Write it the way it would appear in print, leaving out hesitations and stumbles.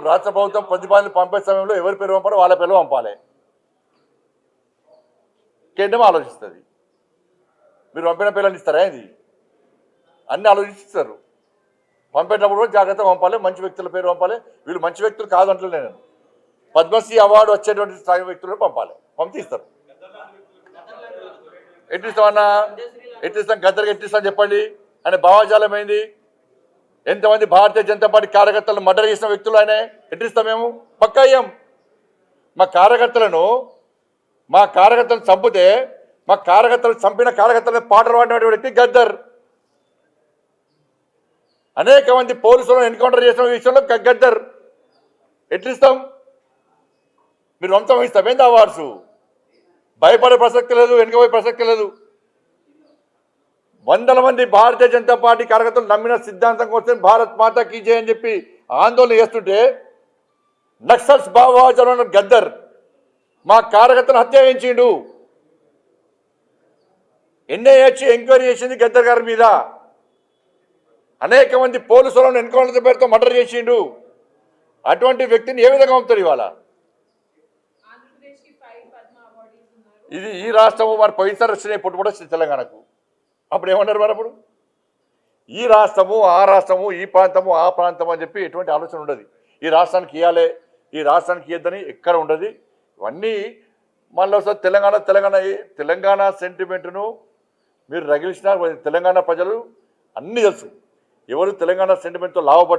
రాష్ట్ర ప్రభుత్వం ప్రతిపాదన పంపే సమయంలో ఎవరి పేరు పంపాలో వాళ్ళ పేరు పంపాలి. కేంద్రం ఆలోచిస్తుంది. మీరు పంపిన పేర్లను ఇస్తారా? ఇది అన్నీ ఆలోచిస్తారు. పంపేటప్పుడు కూడా జాగ్రత్తగా పంపాలి. మంచి వ్యక్తుల పేరు పంపాలి. వీళ్ళు మంచి వ్యక్తులు కాదంటలే నేను. పద్మశ్రీ అవార్డు వచ్చేటువంటి స్థాయి వ్యక్తులను పంపాలి. పంపిస్తారు. ఎట్టిస్తామన్నా? ఎట్టిస్తాం? గద్దరికి ఎట్టిస్తాం చెప్పండి. ఆయన భావజాలం ఏంది? ఎంతమంది భారతీయ జనతా పార్టీ కార్యకర్తలను మర్డర్ చేసిన వ్యక్తులు ఆయన ఎట్టిస్తాం? మేము పక్కా అయ్యాం. మా కార్యకర్తలను చంపితే మా కార్యకర్తలు చంపిన కార్యకర్తలను పాటలు పాడినటువంటి వ్యక్తి గద్దర్. అనేక మంది పోలీసులను ఎన్కౌంటర్ చేసిన విషయంలో గద్దర్. ఎట్లిస్తాం? మీరు వంశం ఇస్తాం ఏంది అవార్డ్స్? భయపడే ప్రసక్తి లేదు, వెనుకపోయే ప్రసక్తి లేదు. వందల మంది భారతీయ జనతా పార్టీ కార్యకర్తలు నమ్మిన సిద్ధాంతం కోసం భారత్ మాతా కీ జై అని చెప్పి ఆందోళన చేస్తుంటే నక్సల్స్ భావజాలం గద్దర్ మా కార్యకర్తను హత్య చేయించిండు. ఎన్ఐఏ ఎంక్వైరీ చేసింది గద్దర్ గారి మీద. అనేక మంది పోలీసులను ఎన్కౌంటర్ పేరుతో మర్డర్ చేసిండు. అటువంటి వ్యక్తిని ఏ విధంగా పంపుతారు ఇవాళ? ఇది ఈ రాష్ట్రము మరి పోయినసారి వచ్చినాయి పుట్టుబడి వచ్చింది తెలంగాణకు. అప్పుడు ఏమన్నారు మరి? అప్పుడు ఈ రాష్ట్రము ఆ రాష్ట్రము, ఈ ప్రాంతము ఆ ప్రాంతము అని చెప్పి ఎటువంటి ఆలోచన ఉండదు. ఈ రాష్ట్రానికి ఇవ్వాలి, ఈ రాష్ట్రానికి ఇవ్వద్దని ఎక్కడ ఉండదు. ఇవన్నీ మళ్ళీ ఒకసారి తెలంగాణ సెంటిమెంట్ను మీరు రగిలిసిన తెలంగాణ ప్రజలు అన్నీ తెలుసు. ఎవరు తెలంగాణ సెంటిమెంట్తో లాభపడ్డారు.